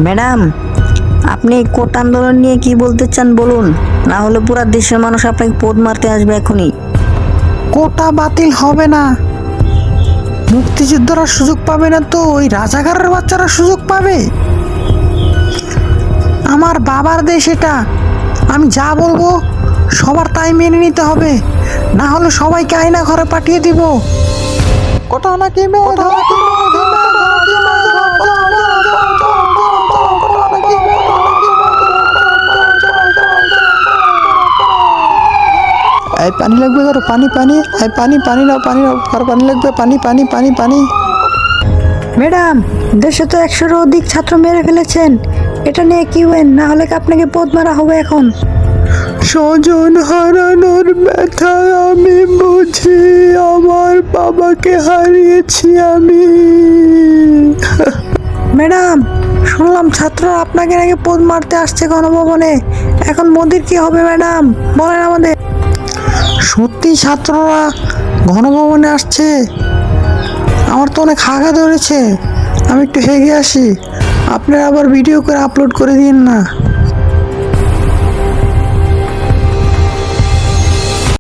Madam, আপনি কোটা আন্দোলন নিয়ে কি বলতে চান বলুন, না হলে পুরা দেশের মানুষ আপনাকে পদ মারতে আসবে এখনই। কোটা বাতিল হবে না, মুক্তিযোদ্ধারা সুযোগ পাবে না তো ওই রাজাকারের বাচ্চারা সুযোগ পাবে। আমার বাবার দেশ এটা, আমি যা বলবো সবার তাই মেনে নিতে হবে, না হলে সবাইকে আয়না ঘরে পাঠিয়ে দিব। কোটা নাকি এই পানি লাগবে কারো, পানি পানি, এই পানি পানি নাও, পানি নাও, কারো পানি লাগবে, পানি পানি পানি পানি। ম্যাডাম, দেশে তো 100-এরও অধিক ছাত্র মেরে ফেলেছেন, এটা নিয়ে কি হবেন, না হলে কি আপনাকে পদ মারা হবে এখন। স্বজন হারানোর ব্যথায় আমি বুঝি, আমার বাবাকে হারিয়েছি আমি। ম্যাডাম, শুনলাম ছাত্ররা আপনাকে নাকি পদ মারতে আসছে গণভবনে, এখন মোদির কি হবে ম্যাডাম, বলেন আমাদের। সত্যি ছাত্ররা গণভবনে আসছে? আমার তো অনেক হাগা ধরেছে, আমি একটু হেগে আসি, আপনারা আবার ভিডিও করে আপলোড করে দিন না।